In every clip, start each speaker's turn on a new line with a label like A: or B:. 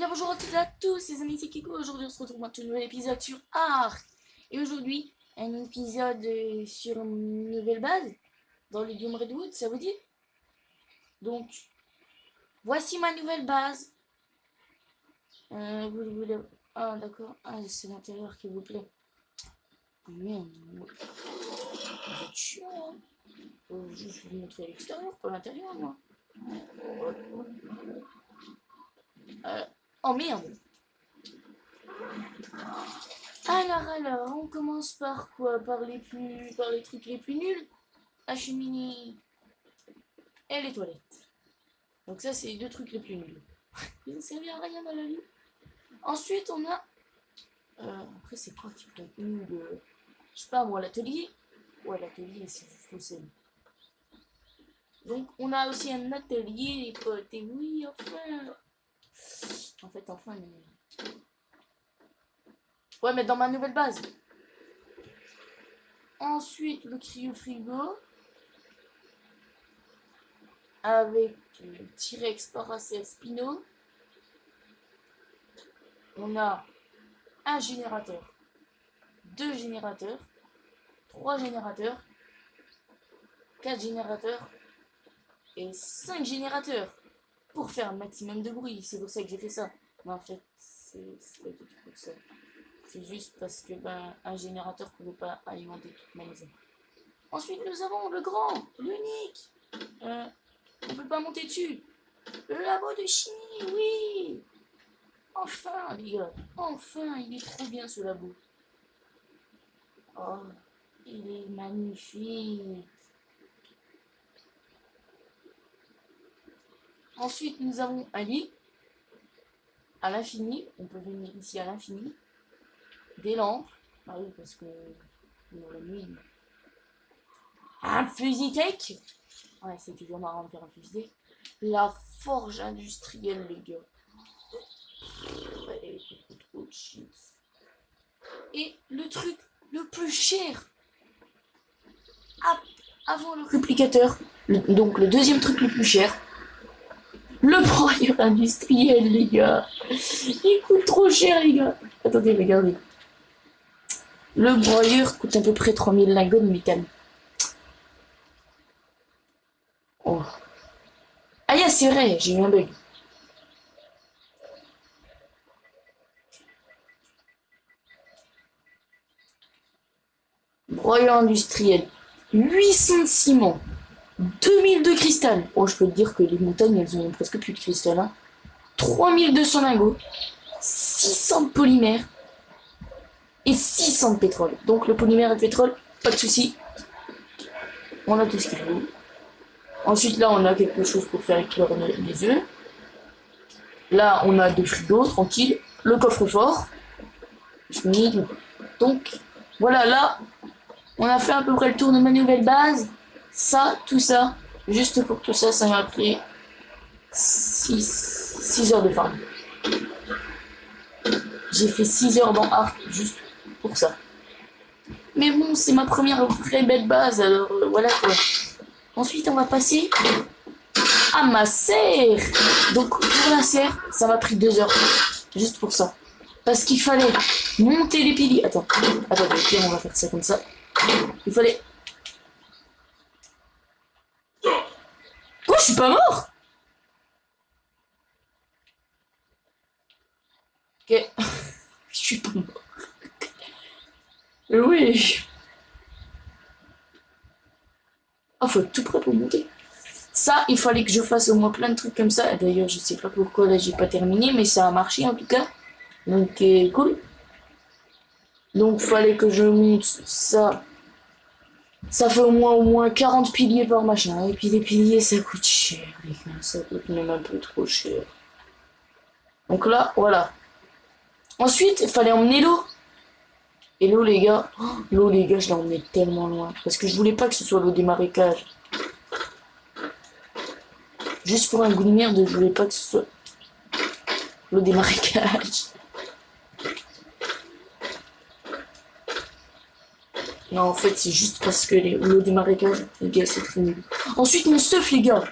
A: Bien bonjour à toutes et à tous les amis, c'est Kiko. Aujourd'hui on se retrouve pour un tout nouvel épisode sur Ark. Et aujourd'hui un épisode sur une nouvelle base dans le biome Redwood, ça vous dit? Donc voici ma nouvelle base. Vous voulez... Ah d'accord, c'est l'intérieur qui vous plaît. Oh, merde, vous êtes chiant, hein. Faut juste vous montrer l'extérieur, pas l'intérieur moi. Oh merde. Alors, on commence par quoi? Par les trucs les plus nuls. La cheminée et les toilettes. Donc ça, c'est les deux trucs les plus nuls. Ils ne servent à rien dans la vie. Ensuite, on a... après, c'est quoi qui peut être nul? Je sais pas, moi, l'atelier. Ouais, l'atelier, c'est faussé. Donc, on a aussi un atelier, les potes. Et oui, enfin... En fait, enfin, mais... Ouais, mais dans ma nouvelle base. Ensuite, le cryo-frigo. Avec le T-Rex Paracel Spino. On a un générateur, 2 générateurs, 3 générateurs, 4 générateurs et 5 générateurs pour faire un maximum de bruit. C'est pour ça que j'ai fait ça. Mais en fait, c'est pas du tout pour ça. C'est juste parce que un générateur ne pouvait pas alimenter toute ma maison. Ensuite, nous avons le grand, l'unique. On peut pas monter dessus. Le labo de chimie, oui. Enfin, les gars, enfin, il est trop bien ce labo. Oh, il est magnifique. Ensuite, nous avons un lit à l'infini. On peut venir ici à l'infini. Des lampes. Ah oui, parce que dans la nuit. Un fusil tech. Ouais, c'est toujours marrant de faire un fusil tech. La forge industrielle, les gars. Ouais, trop de shit. Et le truc le plus cher avant le réplicateur, donc le deuxième truc le plus cher, le broyeur industriel, les gars. Il coûte trop cher, les gars. Attendez, regardez. Le broyeur coûte à peu près 3000 lingots de métal. Oh. Ah, c'est vrai, j'ai eu un bug. Broyeur industriel. 800 de ciment. 2000 de cristal. Oh, je peux te dire que les montagnes, elles ont presque plus de cristal. Hein. 3200 lingots. 600 de polymère. Et 600 de pétrole. Donc le polymère et le pétrole, pas de souci. On a tout ce qu'il faut. Ensuite, là, on a quelque chose pour faire éclore les œufs. Là, on a 2 frigos, tranquille. Le coffre-fort. Donc, voilà, là, on a fait à peu près le tour de ma nouvelle base. Ça, tout ça, juste pour tout ça, ça m'a pris 6 heures de farm. J'ai fait 6 heures dans Ark juste pour ça. Mais bon, c'est ma première vraie belle base, alors voilà quoi. Ensuite, on va passer à ma serre. Donc, pour la serre, ça m'a pris 2 heures. Juste pour ça. Parce qu'il fallait monter les piliers. Attends, ok, on va faire ça comme ça. Il fallait... Quoi, je suis pas mort? Ok. Je suis pas mort. Oui. Ah, faut être tout prêt pour monter. Ça, il fallait que je fasse au moins plein de trucs comme ça. D'ailleurs, je sais pas pourquoi là j'ai pas terminé, mais ça a marché en tout cas. Donc, cool. Donc, fallait que je monte ça. Ça fait au moins 40 piliers par machin. Et puis les piliers, ça coûte cher, les gars. Ça coûte même un peu trop cher. Donc là, voilà. Ensuite, il fallait emmener l'eau. Et l'eau, les gars, je l'ai emmené tellement loin. Parce que je voulais pas que ce soit l'eau des marécages. Juste pour un goût de merde, je voulais pas que ce soit l'eau des marécages. Non, en fait, c'est juste parce que l'eau des marécages, les gars, c'est très nul. Ensuite, mon stuff, les gars.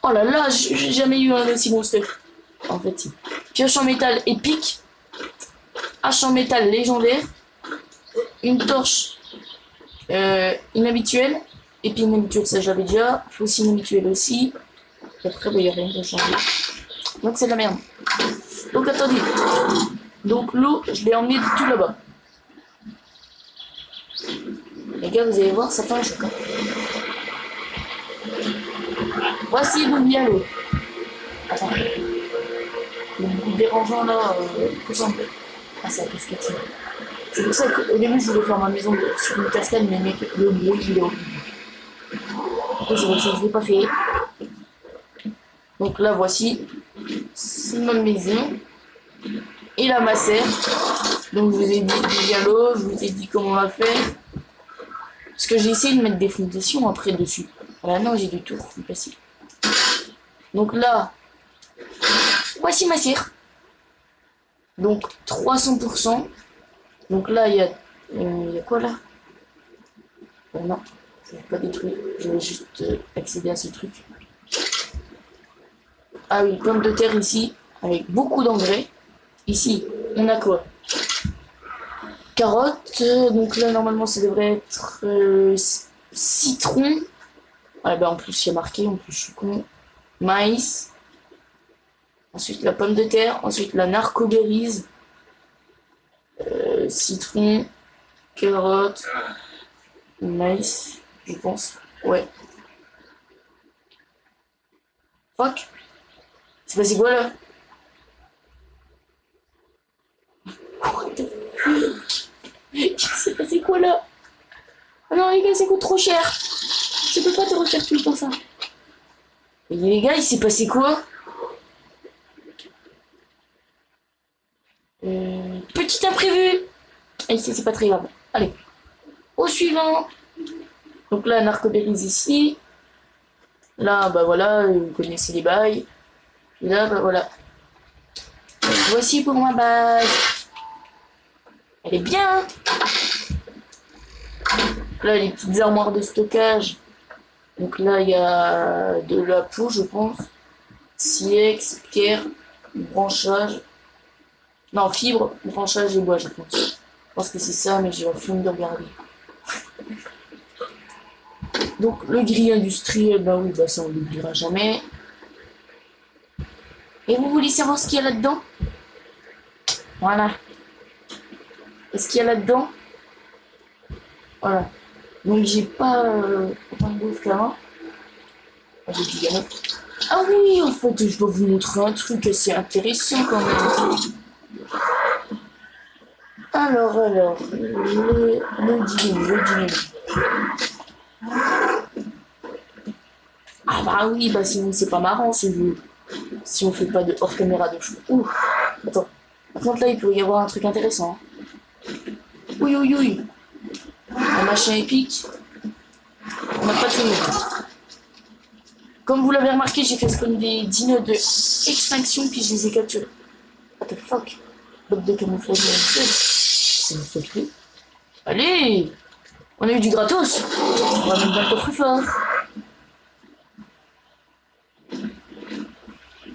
A: Oh là là, j'ai jamais eu un aussi bon stuff. En fait, si. pioche en métal épique, hache en métal légendaire, une torche inhabituelle, épée inhabituelle, ça j'avais déjà, faucille inhabituelle aussi. Et après, il n'y a rien de changé. Donc c'est de la merde. Donc attendez. Donc l'eau, je l'ai emmené tout là-bas. Les gars, vous allez voir, ça fait un choc. Hein. Voici d'où vient l'eau. Attends. Le bruit dérangeant là, ressemble. Ah, c'est la cascade. C'est pour ça qu'au début, je voulais faire ma maison sur une cascade, mais mec, le bruit, il est horrible. Après, c'est pour ça que je ne l'ai pas fait. Donc là, voici. C'est ma maison. Et là, ma serre. Donc, je vous ai dit d'où vient l'eau, je vous ai dit comment on va faire. Parce que j'ai essayé de mettre des fondations après dessus. Voilà, non, j'ai du tout, c'est facile. Donc là, voici ma serre. Donc 300%. Donc là, il y a quoi là? Non, je vais pas détruire. Je vais juste accéder à ce truc. Ah oui, pomme de terre ici, avec beaucoup d'engrais. Ici, on a quoi? Carottes. Donc là, normalement, ça devrait être citron. Ah ben en plus, il y a marqué, en plus, je suis con. Maïs. Ensuite, la pomme de terre. Ensuite, la narcoberries. Citron. Carottes. Maïs, je pense. Ouais. Fuck. C'est passé quoi là? C'est passé quoi là? Ah non les gars, ça coûte trop cher. Je peux pas te refaire tout le temps ça. Et les gars, il s'est passé quoi? Petit imprévu. Et c'est pas très grave. Allez. Au suivant. Donc là, narcoberries ici. Là, bah voilà, vous connaissez les bails. Et là, bah voilà. Voici pour ma bague. Elle est bien. Là, les petites armoires de stockage. Donc là, il y a de la peau, je pense. Silex, pierre, branchage. Non, fibre, branchage et bois, je pense. Je pense que c'est ça, mais j'ai la flemme de regarder. Donc, le gris industriel, bah oui, bah ça, on l'oubliera jamais. Et vous voulez savoir ce qu'il y a là-dedans? Voilà. Et ce qu'il y a là-dedans? Voilà. Donc, j'ai pas autant de bouffe qu'avant. J'ai du galop. Ah oui, en fait, je dois vous montrer un truc assez intéressant quand même. Alors, le dilemme. Ah bah oui, bah sinon c'est pas marrant si on fait pas de hors caméra de fou. Ouh, attends. Par contre là, il pourrait y avoir un truc intéressant. Oui, oui, oui. Un machin épique. On n'a pas tout le monde. Comme vous l'avez remarqué, j'ai fait spawn des dinos de extinction, puis je les ai capturés. What the fuck? Bob de camouflage de la ça me fait plus. Allez! On a eu du gratos! On va mettre dans le coffre-fort.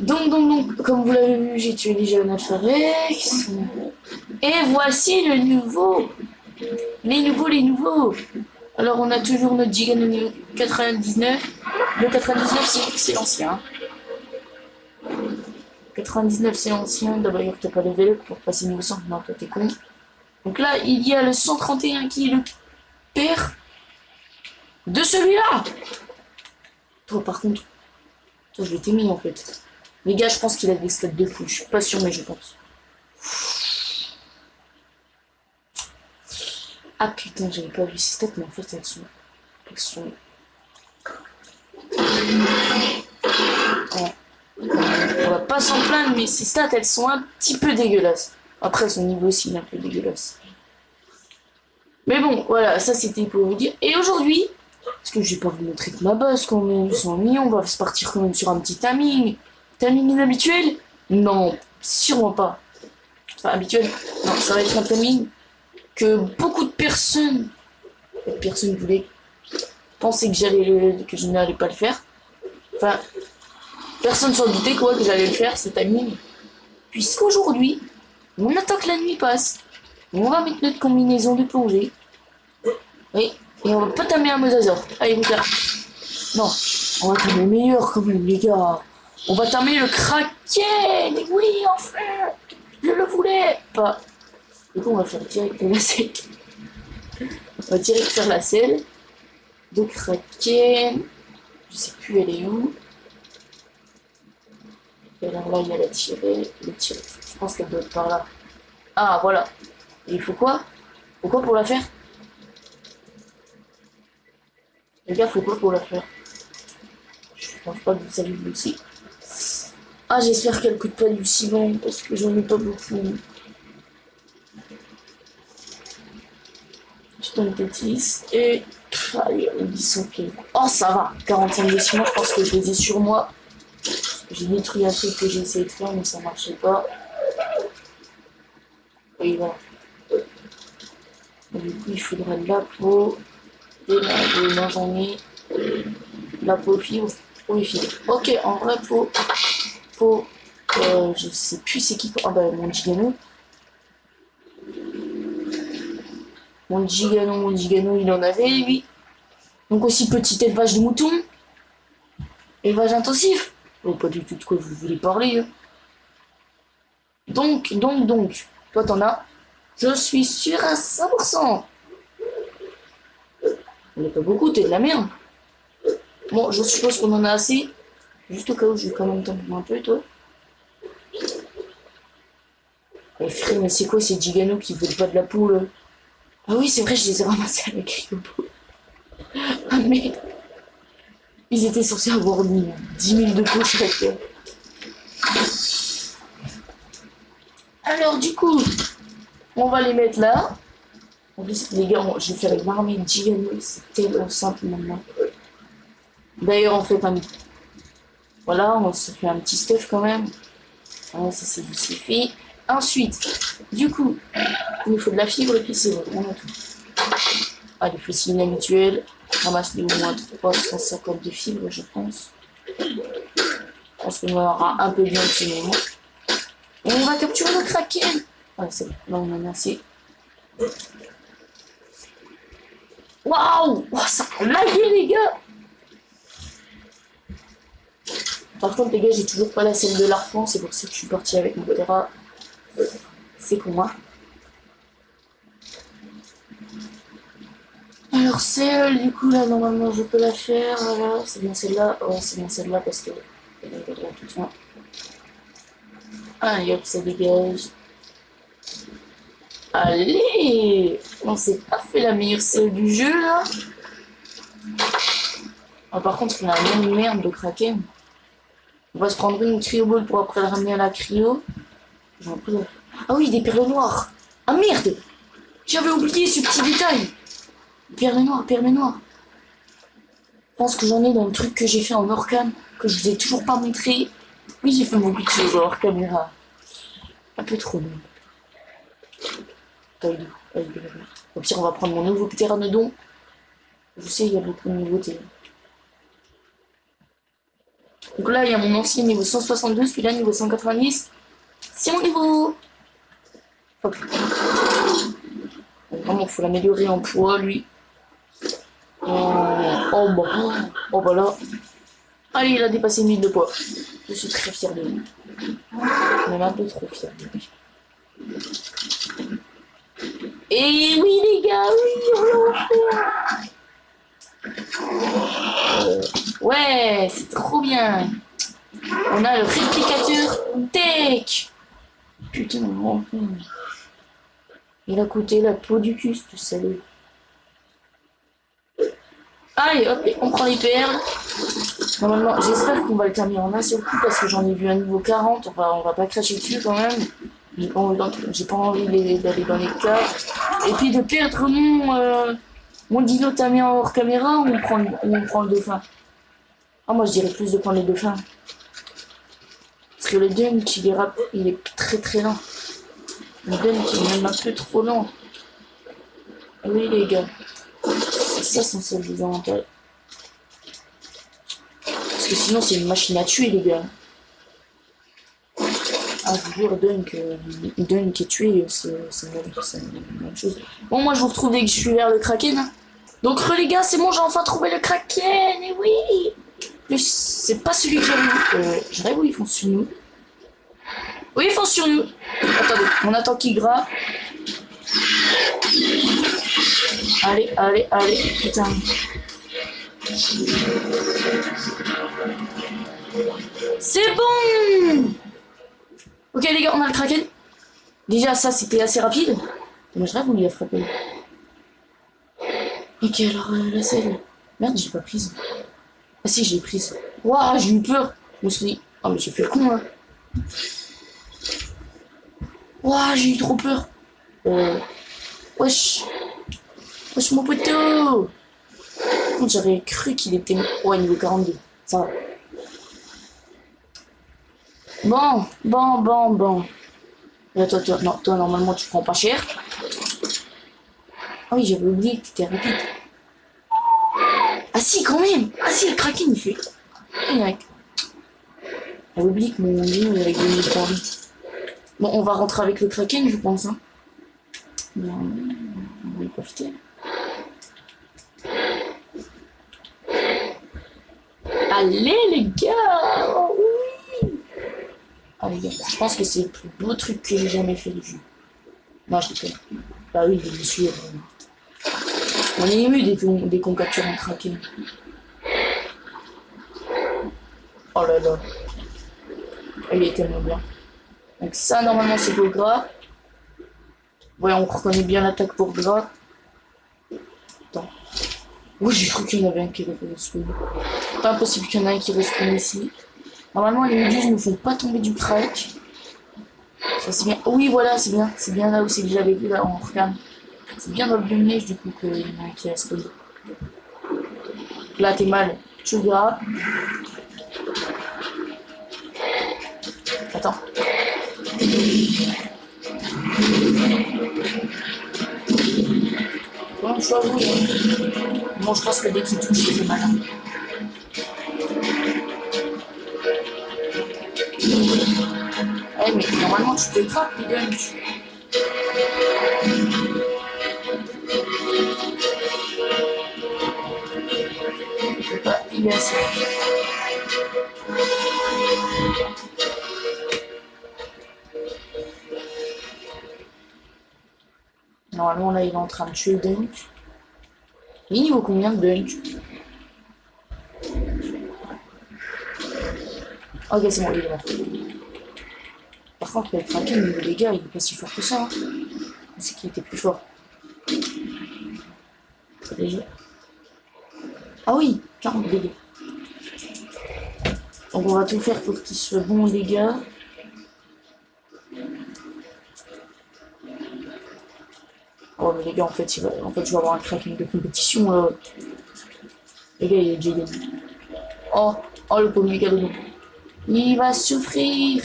A: Donc, comme vous l'avez vu, j'ai tué déjà un Alpharex. Et voici le nouveau! Les nouveaux! Alors, on a toujours notre Giga de 99. Le 99, c'est l'ancien. 99, c'est l'ancien. D'ailleurs, t'as pas level up pour passer niveau 100. Non, toi, t'es con. Donc là, il y a le 131 qui est le père de celui-là. Toi, par contre, toi, je l'ai mis en fait. Les gars, je pense qu'il a des stats de fou. Je suis pas sûr, mais je pense. Ah putain, j'avais pas vu ces stats, mais en fait, elles sont... Ouais. On va pas s'en plaindre, mais ces stats, elles sont un petit peu dégueulasses. Après, son niveau aussi, il est un peu dégueulasse. Mais bon, voilà, ça c'était pour vous dire. Et aujourd'hui, parce que je vais pas vous montrer que ma base quand même, 100 millions, on va se partir quand même sur un petit timing. Timing inhabituel? Non, sûrement pas. Enfin, habituel. Non, ça va être un timing que beaucoup de personnes voulaient penser que je n'allais pas le faire. Enfin, personne s'en doutait quoi que j'allais le faire, ce timing. puisqu'aujourd'hui, on attend que la nuit passe. On va mettre notre combinaison de plongée. Oui, et on va pas tamer un mosasaur. Allez, vous faire. Non, on va tamer le meilleur quand même, les gars. On va tamer le Kraken. Oui, enfin, je le voulais. Pas. Du coup, on va faire direct la selle. On va direct faire la selle de Kraken. Je sais plus elle est où. Et alors là, il y a la tirée. Je pense qu'elle doit être par là. Ah, voilà. Et il faut quoi? Faut quoi pour la faire? Les gars, faut quoi pour la faire? Je pense pas que vous savez vous aussi. Ah, j'espère qu'elle coûte pas du ciment parce que j'en ai pas beaucoup. Je donne une bêtise. Et. Allez, ils sont pieds. Oh, ça va. 45 de ciment, je pense que je les ai sur moi. J'ai détruit un truc que j'ai essayé de faire, mais ça marchait pas. Et voilà. Et du coup, il faudra de la peau. Et là, j'en ai. La peau fibre. Peau et fibre. Ok, en vrai, peau. Je sais plus c'est qui. Ah bah, mon Gigano. Mon Gigano, il en avait, lui. Donc aussi, petit élevage de moutons. Élevage intensif. Oh, pas du tout de quoi vous voulez parler. Hein. Donc. Toi, t'en as. Je suis sûr à 100%. On n'est pas beaucoup, t'es de la merde. Bon, je suppose qu'on en a assez. Juste au cas où je vais quand même t'en un peu, toi. Eh frère, mais c'est quoi ces Gigano qui veulent pas de la poule? Ah oui, c'est vrai, je les ai ramassés avec Cryopo. Ah merde. Ils étaient censés avoir mis 10 000 de peau chacun. Alors du coup, on va les mettre là. En plus, les gars, je vais faire une armée de Gigano. C'est tellement simple maintenant. D'ailleurs, on fait un... Voilà, on se fait un petit stuff quand même. Voilà, ça c'est fait. Ensuite, du coup, il nous faut de la fibre et puis c'est bon, on a tout. Ah, les fossiles habituels. Ramasse au moins 350 de fibres, je pense. Je pense qu'on aura un peu bien tué. Et on va capturer le Kraken. Ah, c'est bon, là on en a assez. Waouh, oh, ça a lagué les gars. Par contre, les gars, j'ai toujours pas la scène de l'arfan, c'est pour ça que je suis partie avec mon Terra. C'est pour moi. Alors, celle, du coup, là, normalement, je peux la faire. Voilà, c'est bien celle-là. Ouais, c'est bien celle-là parce que. Elle est là tout de suite. Allez, hop, ça dégage. Allez! On s'est pas fait la meilleure selle du jeu, là. Ah, par contre, il y a un même merde de Kraken. On va se prendre une cryo ball pour après le ramener à la cryo. Ah oui, des perles noires. Ah merde! J'avais oublié ce petit détail. Perles noires. Je pense que j'en ai dans le truc que j'ai fait en hors-cam, que je vous ai toujours pas montré. Oui, j'ai fait mon petit chose hors caméra. Un peu trop long. Au pire, on va prendre mon nouveau pteranodon. Je sais, il y a beaucoup de nouveautés. Donc là, il y a mon ancien niveau 172, puis là, niveau 190. C'est mon niveau. Hop. Vraiment, il faut l'améliorer en poids, lui. Oh bah là. Allez, il a dépassé 1000 de poids. Je suis très fier de lui. Même un peu trop fier de lui. Et oui, les gars, oui, ouais, c'est trop bien. On a le réplicateur tech. Putain, il a coûté la peau du cul, ce salaud. Allez, hop, on prend les perles. Normalement, j'espère qu'on va le terminer en un seul coup parce que j'en ai vu un niveau 40. On va pas cracher dessus quand même. J'ai pas envie d'aller dans les cas. Et puis de perdre mon dino tamien hors caméra ou on prend le dauphin. Ah, moi je dirais plus de prendre les dauphins. Parce que le dunk, il est très très lent. Le dunk, il est même un peu trop lent. Oui, les gars. C'est ça son seul désavantage. Parce que sinon, c'est une machine à tuer, les gars. Ah, je vous jure, Dunk est tué, c'est la même chose. Bon, moi je vous retrouve dès que je suis vers le Kraken. Hein. Donc, les gars, c'est bon, j'ai enfin trouvé le Kraken, et oui! Plus, c'est pas celui que j'avais vu. Je rêve où ils font sur nous. Oui, ils font sur nous. Attendez, on attend qu'il gratte. Allez, allez, allez, putain. C'est bon! Ok les gars, on a le Kraken. Déjà ça c'était assez rapide. Moi je rêve où il a frappé. Ok alors la selle. Merde j'ai pas prise. Ah si je l'ai prise. Waouh j'ai eu peur. Je me suis dit. Oh mais j'ai fait le con là. Waouh j'ai eu trop peur. Wesh. Wesh mon poteau. J'aurais cru qu'il était. Ouais niveau 42. Ça va. Bon. Là, toi, normalement, tu prends pas cher. Ah oui, j'avais oublié que t'étais rapide. Ah si, quand même. Ah si, le Kraken, il fait. Mec. J'avais oublié que mon dieu, il avait gagné 3 vies. Bon, on va rentrer avec le Kraken, je pense. Hein. Bien, on va y profiter. Allez, les gars. Oh, oui. Ah les gars, je pense que c'est le plus beau truc que j'ai jamais fait du jeu. Non, je déconne. Bah oui, je me suis. On est ému dès qu'on capture un Kraken. Oh là là. Il est tellement bien. Donc ça, normalement, c'est pour le gras. Ouais, on reconnaît bien l'attaque pour le gras. Attends. Oui, j'ai cru qu'il y en avait un qui respawn. Pas impossible qu'il y en ait un qui respawn ici. Normalement, les méduses ne font pas tomber du crack. Ça, c'est bien. Oui, voilà, c'est bien. C'est bien là où c'est que j'avais vu, là, on regarde. C'est bien dans le bleu neige, du coup, qu'il y en a un qui respawn. Là, t'es mal. Tu le verras. Attends. Bon, je vois vous. Bon, je pense que dès qu'il touche, il fait mal. Ouais, mais normalement, tu peux grave les guns. Je peux pas, il est assez. Normalement, là, il est en train de tuer le Dunk. Il niveau combien de Dunk? Ok, c'est bon, il est mort. Par contre, le Kraken, niveau dégâts, il est pas si fort que ça. Hein. C'est qu'il était plus fort. Léger. Ah oui, 40 dégâts. Donc on va tout faire pour qu'il soit bon aux dégâts. Oh mais les gars, en fait, je vais avoir un Kraken de compétition. Les gars, il est déjà gagné. Oh, le pauvre mégalodon. Il va souffrir.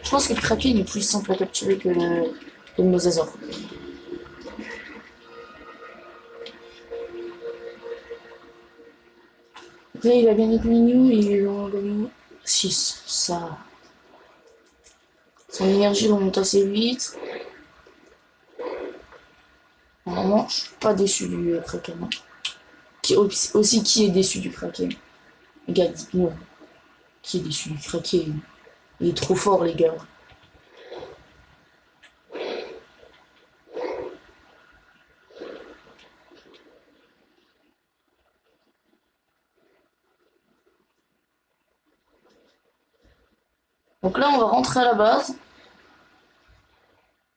A: Je pense que le Kraken est plus simple à capturer que le mosasaure. Donc là, il a gagné Mignou et il a gagné 6. Ça. Son énergie remonte assez vite. Normalement, je suis pas déçu du Kraken. Hein. Qui est déçu du Kraken? Les gars, dites-moi. Qui est déçu du Kraken? Il est trop fort, les gars. Donc là, on va rentrer à la base.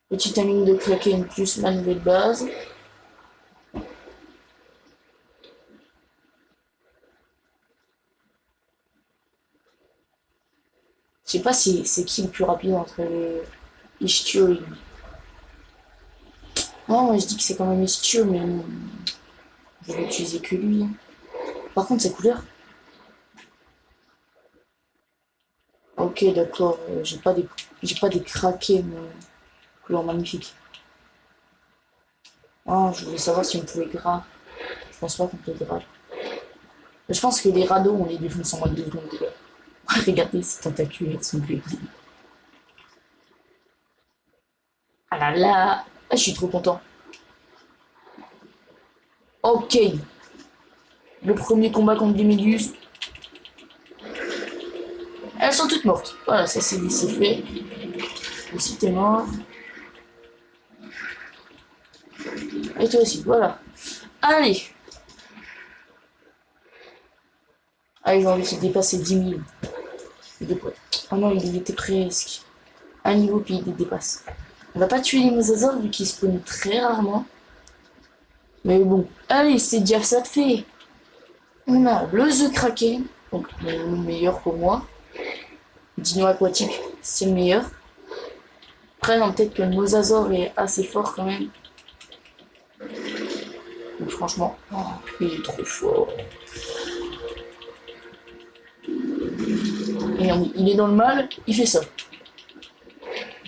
A: Petite amine de Kraken plus la nouvelle base. Je sais pas si c'est qui le plus rapide entre Ishtio et lui. Non, moi je dis que c'est quand même Ishtio, mais je vais utiliser que lui. Hein. Par contre, sa couleur. Ok, d'accord, j'ai pas des Kraken couleur magnifique. Oh, je voulais savoir si on pouvait gras. Je pense pas qu'on peut gras. Je pense que les radeaux, on les défonce en moins de 2 secondes. Regardez ces tentacules, elles sont bleues. Ah là là. Ah, je suis trop content. Ok. Le premier combat contre des méduses. Elles sont toutes mortes. Voilà, ça c'est fait. Aussi t'es mort. Et toi aussi, voilà. Allez. Allez, j'ai envie de dépasser 10 000. Oh non, il y était presque. Un niveau, puis il les dépasse. On va pas tuer les mosasaures vu qu'ils spawnent très rarement. Mais bon, allez, c'est déjà ça de fait. On a le The Kraken, donc le meilleur pour moi. Dino aquatique, c'est le meilleur. Après, non, peut-être que le mosasaure est assez fort quand même. Mais franchement, oh, il est trop fort. Et il est dans le mal, il fait ça.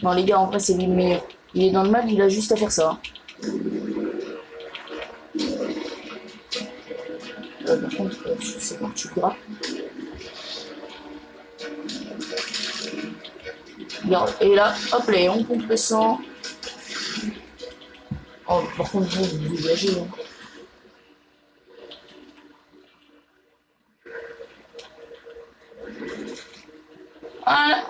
A: Non les gars, en vrai c'est lui le meilleur. Il est dans le mal, il a juste à faire ça. Par contre, je sais quand tu grappes. Et là, hop là, on pompe le sang. Oh, par contre, vous dégagez. Hein. Voilà.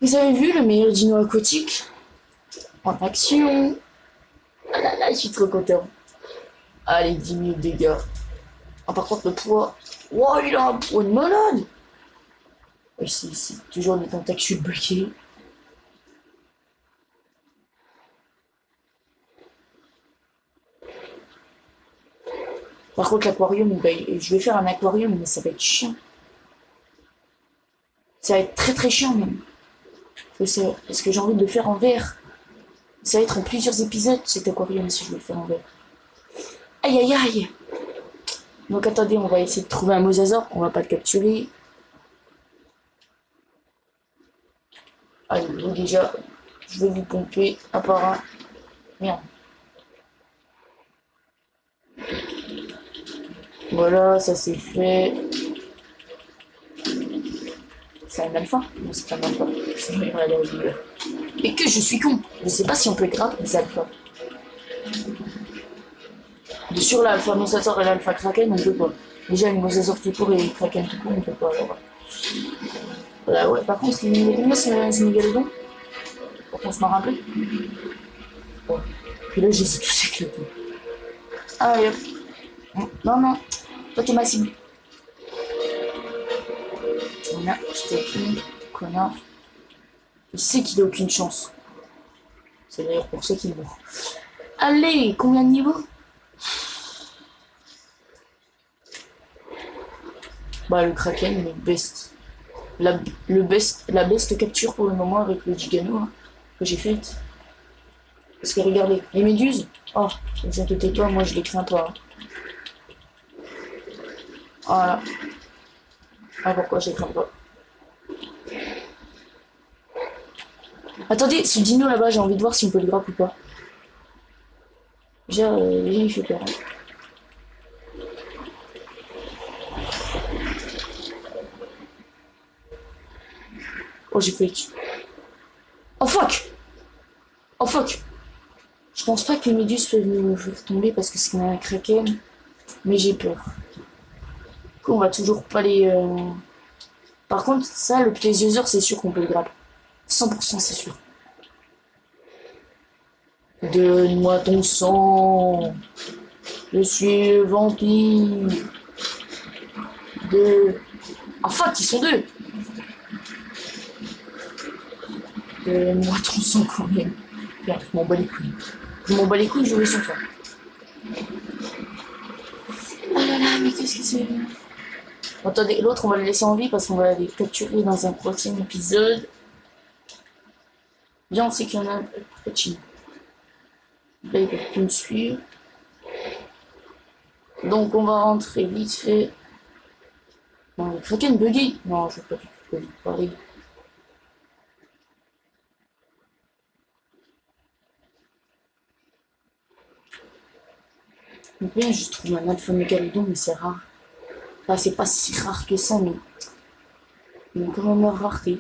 A: Vous avez vu le meilleur dino aquatique en action. Ah là là, je suis trop content. Allez, 10 000 dégâts. Ah, par contre, le poids. Wow, il a un poids de malade. C'est toujours des tentacules bloqués. Par contre, l'aquarium, je vais faire un aquarium, mais ça va être chiant. Ça va être très très chiant même. Parce que j'ai envie de le faire en verre. Ça va être en plusieurs épisodes cet aquarium si je veux le faire en verre. Aïe aïe aïe. Donc attendez, on va essayer de trouver un mosasaure. On va pas le capturer. Allez, vous déjà, je vais vous pomper un par un. Merde. Voilà, ça c'est fait. C'est un alpha? Non, c'est pas un alpha. C'est vrai, et que je suis con. Je sais pas si on peut grave les alphas. Sur l'alpha mosasaure et l'alpha kraken, on peut pas. Déjà, les mosasaures tout court et les kraken tout court, on peut pas. Alors. Voilà, ouais, par contre, il est combien ce mégalodon? Pour qu'on se marre un peu. Ouais. Puis là, j'ai tous éclatés. Allez hop. Non, non. Toi, t'es ma cible. Voilà, je t'ai une connard. Il sait qu'il a aucune chance. C'est d'ailleurs pour ça qu'il meurt. Allez, combien de niveaux? Bah, le Kraken, le best. La best capture pour le moment avec le Gigano hein, que j'ai faite. Parce que regardez, les méduses, oh, ne vous inquiétez pas, moi je les crains pas. Hein. Voilà. Ah, pourquoi je les crains pas? Attendez, ce dino là-bas, j'ai envie de voir si on peut le grapper ou pas. Déjà, il fait peur. Hein. Oh, j'ai fait. Oh fuck! Oh fuck! Je pense pas que les méduses peuvent nous faire tomber parce que c'est un kraken. Mais j'ai peur. Du coup, on va toujours pas les. Par contre, ça, le plésiosaure, c'est sûr qu'on peut le grapper. 100%, c'est sûr. Donne-moi ton sang. Je suis le vampire. Ah fuck, ils sont deux. Donne-moi ton sang quand même. Bien, je m'en bats les couilles. Je m'en bats les couilles, je veux son sang. Ah là là, mais qu'est-ce que c'est? Attendez, l'autre, on va le laisser en vie parce qu'on va les capturer dans un prochain épisode. Bien, on sait qu'il y en a un petit. Là, ils peuvent plus me suivre. Donc, on va rentrer vite fait. Non, le Kraken buggy. Non, je peux pas parler. Donc, bien, je trouve un alpha mégalodon, mais c'est rare. Enfin, c'est pas si rare que ça, mais. Il y a quand même leur rareté.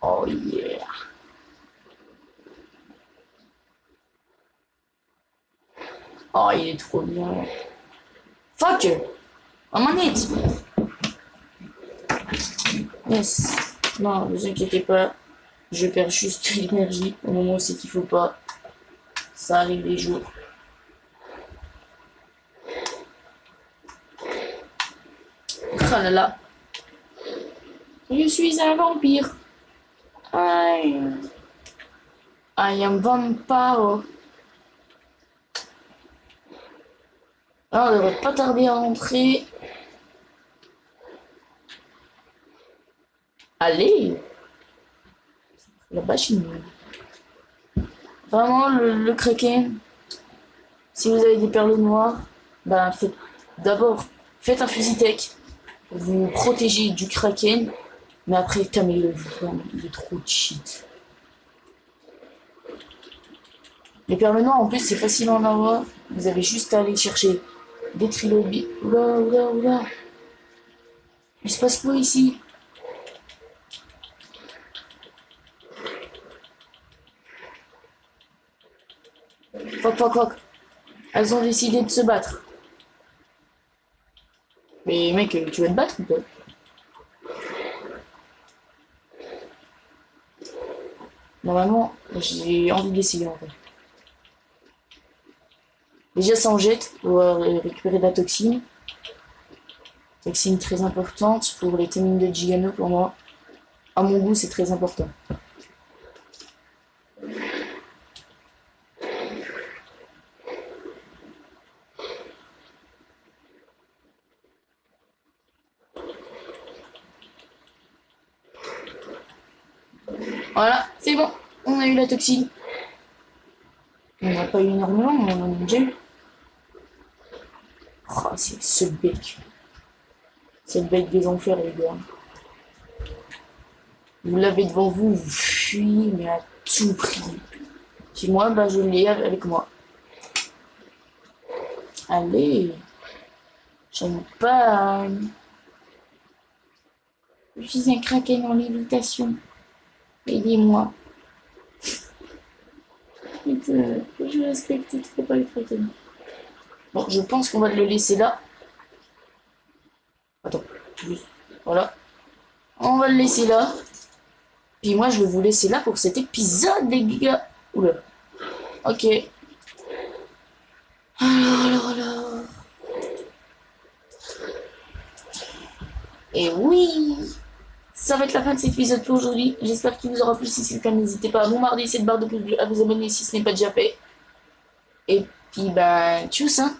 A: Oh, Oh yeah. Oh, il est trop bien. Fuck! Oh, manette! Yes. Non, ne vous inquiétez pas. Je perds juste l'énergie au moment où c'est qu'il faut pas. Ça arrive les jours. Oh là là. Je suis un vampire. I am vampire. Alors, on devrait pas tarder à rentrer. Allez. La machine. Vraiment, le kraken. Si vous avez des perles noires, bah d'abord, faites un fusil tech. Vous protégez du kraken. Mais après, camez-le. Il est trop cheat. Les perles noires, en plus, c'est facile à en avoir. Vous avez juste à aller chercher des trilobies. Oula, oula, oula. Il se passe quoi ici? Fuck. Elles ont décidé de se battre. Mais mec, tu vas te battre ou pas? Normalement, j'ai envie d'essayer en fait. Déjà, ça en jette pour récupérer de la toxine. Toxine très importante pour les témines de Gigano pour moi. À mon goût, c'est très important. Voilà, c'est bon. On a eu la toxine. On n'a pas eu énormément, mais on en a déjà eu. Oh, c'est ce bec. C'est le bec des enfers, les gars. Vous l'avez devant vous, vous fuyez, mais à tout prix. Puis moi, bah, je l'ai avec moi. Allez. Champagne. Je suis un kraken en lévitation. Aidez-moi. Je respecte trop pas le kraken. Bon, je pense qu'on va le laisser là. Attends, juste. Voilà. On va le laisser là. Puis moi, je vais vous laisser là pour cet épisode, les gars. Oula. Ok. Alors. Et oui, ça va être la fin de cet épisode pour aujourd'hui. J'espère qu'il vous aura plu. Si c'est le cas, n'hésitez pas à bombarder cette barre de pouce bleu, à vous abonner si ce n'est pas déjà fait. Et puis, ben, tchuss, hein.